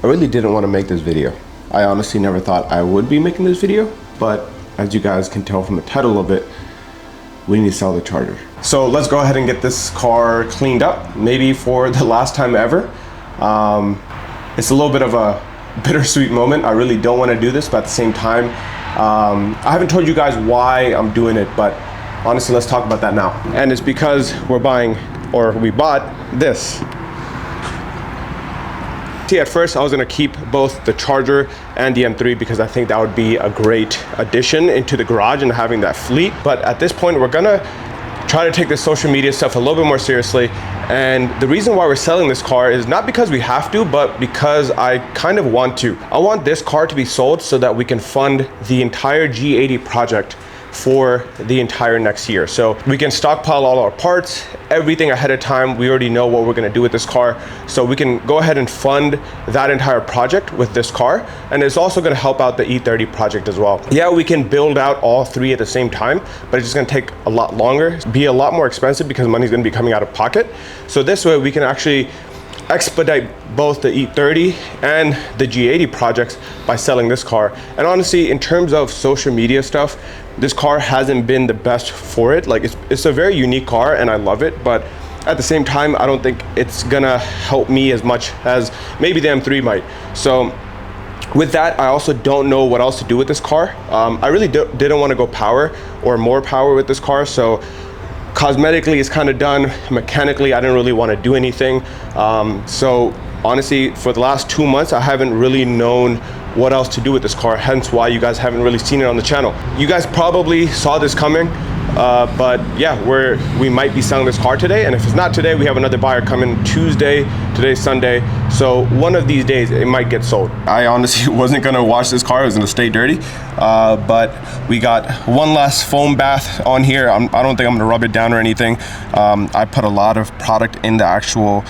I really didn't want to make this video. I honestly never thought I would be making this video, but as you guys can tell from the title of it, we need to sell the Charger. So let's go ahead and get this car cleaned up, maybe for the last time ever. It's a little bit of a bittersweet moment. I really don't want to do this, but at the same time, I haven't told you guys why I'm doing it, but honestly, let's talk about that now. And it's because we bought this. See, at first I was gonna keep both the Charger and the M3 because I think that would be a great addition into the garage and having that fleet. But at this point, we're gonna try to take the social media stuff a little bit more seriously. And the reason why we're selling this car is not because we have to, but because I kind of want to. I want this car to be sold so that we can fund the entire G80 project for the entire next year. So we can stockpile all our parts, everything ahead of time. We already know what we're gonna do with this car. So we can go ahead and fund that entire project with this car. And it's also gonna help out the E30 project as well. Yeah, we can build out all three at the same time, but it's just gonna take a lot longer, be a lot more expensive because money's gonna be coming out of pocket. So this way we can actually expedite both the E30 and the G80 projects by selling this car. And honestly, in terms of social media stuff, this car hasn't been the best for it. Like it's a very unique car and I love it, but at the same time, I don't think it's gonna help me as much as maybe the M3 might. So with that, I also don't know what else to do with this car. I really didn't want to go power or more power with this car. So cosmetically it's kind of done. Mechanically, I didn't really want to do anything. So honestly, for the last 2 months, I haven't really known what else to do with this car, hence why you guys haven't really seen it on the channel. You guys probably saw this coming, but yeah, we might be selling this car today, and if it's not today, we have another buyer coming Tuesday. Today's Sunday, so one of these days it might get sold. I honestly wasn't gonna wash this car, it was gonna stay dirty, but we got one last foam bath on here. I don't think I'm gonna rub it down or anything. I put a lot of product in the actual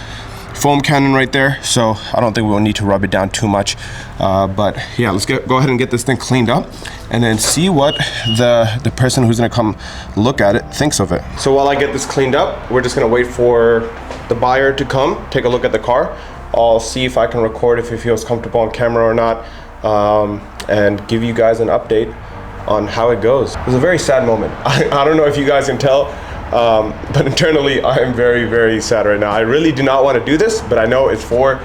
foam cannon right there, so I don't think we'll need to rub it down too much. But yeah, let's go ahead and get this thing cleaned up and then see what the person who's gonna come look at it thinks of it. So while I get this cleaned up, we're just gonna wait for the buyer to come take a look at the car. I'll see if I can record if he feels comfortable on camera or not, and give you guys an update on how it goes. It was a very sad moment. I don't know if you guys can tell, but internally I am very, very sad right now. I really do not want to do this, but I know it's for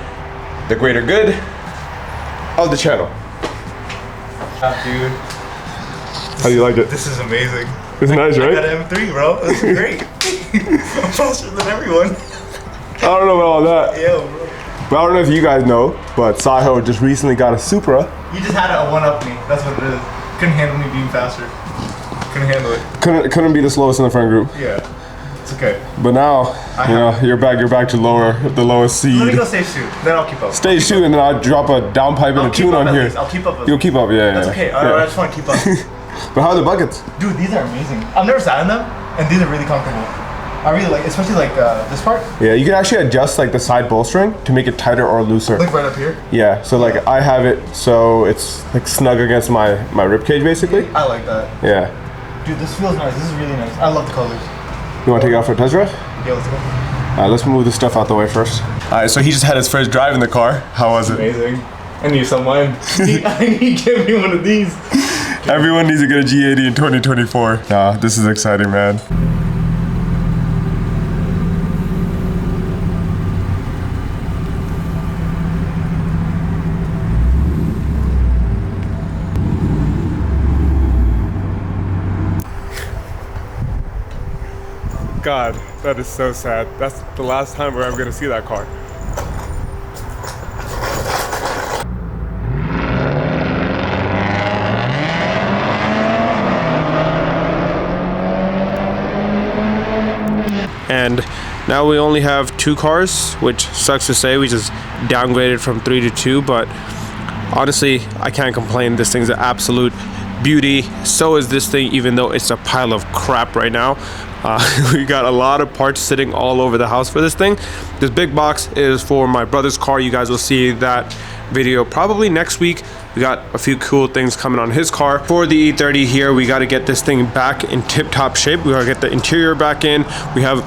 the greater good of the channel. Dude. How do you like it? This is amazing. It's nice, right? I got an M3, bro. This is great. I'm faster than everyone. I don't know about all that. Yo, bro. But I don't know if you guys know, but Saho just recently got a Supra. You just had to one-up me. That's what it is. Couldn't handle me being faster. Couldn't handle it. Couldn't be the slowest in the friend group. Yeah. It's okay. But now, you know, you're back to the lowest seed. Let me go stage 2, then I'll keep up. Stage 2, and then I'll drop a downpipe and a tune on here. I'll keep up. You'll keep up, yeah. That's okay. I just want to keep up. But how are the buckets? Dude, these are amazing. I've never sat in them, and these are really comfortable. I really like, especially like this part. Yeah, you can actually adjust like the side bolstering to make it tighter or looser. Like right up here. Yeah, so like I have it so it's like snug against my rib cage basically. I like that. Yeah. Dude, this feels nice. This is really nice. I love the colors. You want to take it out for a test drive? Yeah, let's go. Alright, let's move this stuff out the way first. Alright, so he just had his first drive in the car. How was it? Amazing. I need some wine. I need to get me one of these. Everyone needs to get a G80 in 2024. Nah, this is exciting, man. God, that is so sad. That's the last time we're ever gonna see that car. And now we only have 2 cars, which sucks to say. We just downgraded from 3 to 2, but honestly, I can't complain. This thing's an absolute beauty. So is this thing, even though it's a pile of crap right now. We got a lot of parts sitting all over the house for this thing. This big box is for my brother's car. You guys will see that video probably next week. We got a few cool things coming on his car. For the E30 here, we got to get this thing back in tip-top shape. We got to get the interior back in. We have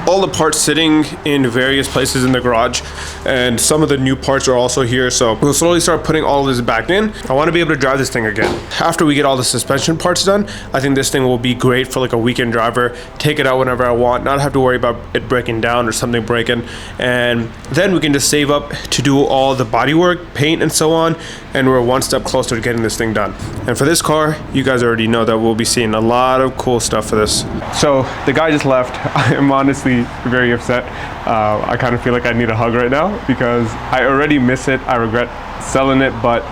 all the parts sitting in various places in the garage, and some of the new parts are also here. So we'll slowly start putting all this back in. I want to be able to drive this thing again. After we get all the suspension parts done, I think this thing will be great for like a weekend driver. Take it out whenever I want, not have to worry about it breaking down or something breaking. And then we can just save up to do all the bodywork, paint, and so on. And we're one step closer to getting this thing done. And for this car, you guys already know that we'll be seeing a lot of cool stuff for this. So the guy just left. I am honestly very upset. I kind of feel like I need a hug right now because I already miss it. I regret selling it, but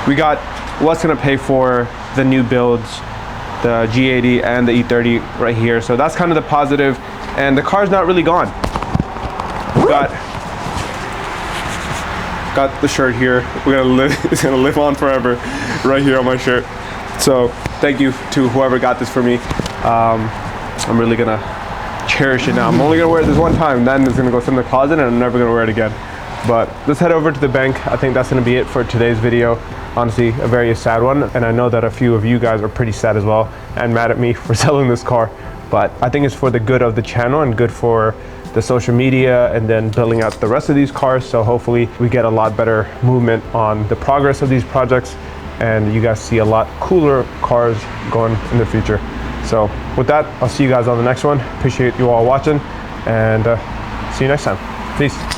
we got what's gonna pay for the new builds, the G80 and the E30 right here. So that's kind of the positive, and the car's not really gone. Got the shirt here. It's gonna live on forever right here on my shirt. So thank you to whoever got this for me. I'm really gonna cherish it now. I'm only gonna wear it this one time, then it's gonna go sit in the closet and I'm never gonna wear it again. But let's head over to the bank. I think that's gonna be it for today's video. Honestly, a very sad one, and I know that a few of you guys are pretty sad as well and mad at me for selling this car. But I think it's for the good of the channel and good for the social media and then building out the rest of these cars. So hopefully we get a lot better movement on the progress of these projects and you guys see a lot cooler cars going in the future. So with that, I'll see you guys on the next one. Appreciate you all watching, and see you next time. Peace.